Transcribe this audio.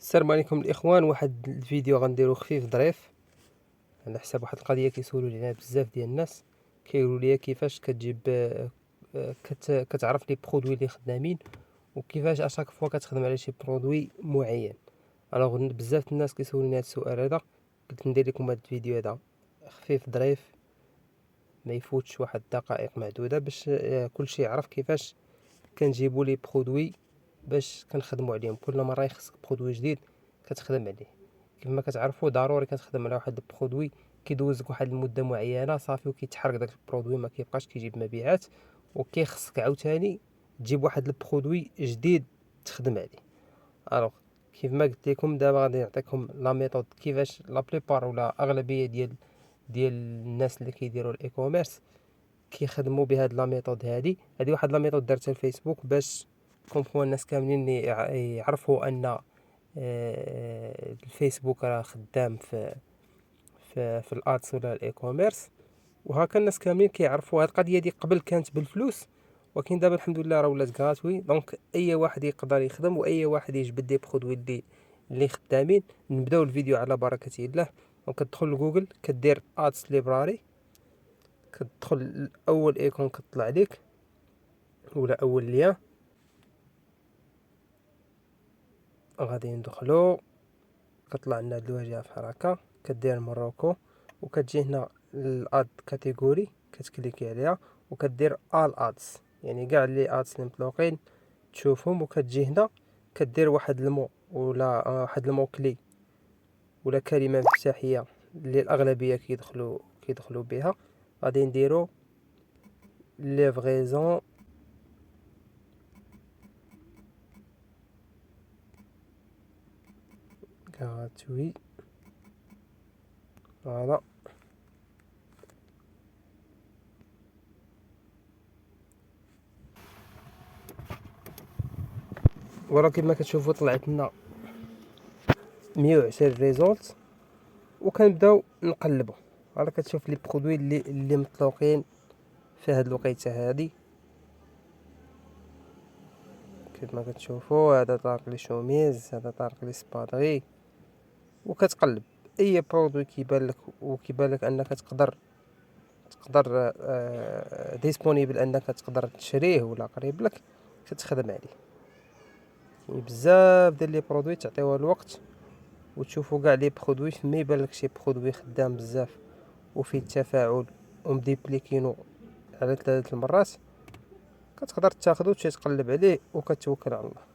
السلام عليكم الاخوان. واحد الفيديو غنديرو خفيف ظريف على حساب واحد القضيه كيسولوا لي عليها بزاف ديال الناس. كيقولوا لي كيفاش كتجيب كتعرف لي برودوي اللي خدامين، وكيفاش اشاك فوا كتخدم على شي برودوي معين. بزاف الناس كيسولوني هذا السؤال هذا، قلت ندير لكم هذا الفيديو هذا خفيف ظريف ما يفوتش واحد الدقائق معدوده باش كلشي يعرف كيفاش كنجيبوا لي برودوي باش كنخدموا عليهم. كل مره يخصك برودوي جديد كتخدم عليه. كيف ما كتعرفوا ضروري كتخدم على واحد البرودوي كيدوز لك واحد المده معينه صافي وكيتحرق داك البرودوي ما كيبقاش كيجيب مبيعات، وكيخصك عاوتاني تجيب واحد البرودوي جديد تخدم عليه. الوغ كيف ما قلت لكم دابا غادي نعطيكم لا ميثود كيفاش لا بليبار ولا اغلبيه ديال الناس اللي كيديروا الاي كوميرس كيخدموا بهاد لا ميثود. هادي واحد لا ميثود درتها الفيسبوك باش كونفوا الناس كاملين يعرفوا ان الفيسبوك راه خدام في الادس ولا الاي كوميرس. وهكا الناس كاملين كيعرفوا هاد القضيه دي. قبل كانت بالفلوس، ولكن دابا الحمد لله راه ولات غراتوي، دونك اي واحد يقدر يخدم واي واحد يجبد دي برودوي اللي خدامين. نبداو الفيديو على بركه الله. دونك كتدخل لجوجل كدير ادس ليبراري، كتدخل اول ايكون كطلع ليك ولا اول ليان غادي ندخلو. كطلع لنا هاد الواجهه بحال هكا، كدير موروكو وكتجي هنا الاد كاتيجوري كتكليكي عليها وكدير ال ادز، يعني كاع لي ادز اللي مطلوقين تشوفهم. وكتجي هنا كدير واحد المو ولا واحد المو كلي ولا كلمه مفتاحيه اللي الاغلبيه كيدخلوا بها. غادي نديرو ليفغيزون غراتوي. فوالا ولكن ما كتشوفوا طلعت لنا 120 ريزولت. وكنبداو نقلبوا على كتشوف لي برودوي اللي مطلوقين في هاد الوقيته هادي. كيف ما كتشوفوا هذا طارق لي شوميز، هذا طارق لي سبادغي. وكتقلب اي برودوي كيبان لك انك تقدر ديسپونيبل انك تقدر تشريه ولا قريب لك كتخدم عليه. يعني بزاف ديال لي برودوي تعطيوها الوقت وتشوفوا كاع لي برودوي فما يبان لك شي برودوي خدام بزاف وفيه التفاعل ومديبليكينو على 3 المرات، كتقدر تاخذو وتمشي تقلب عليه وكتوكل على الله.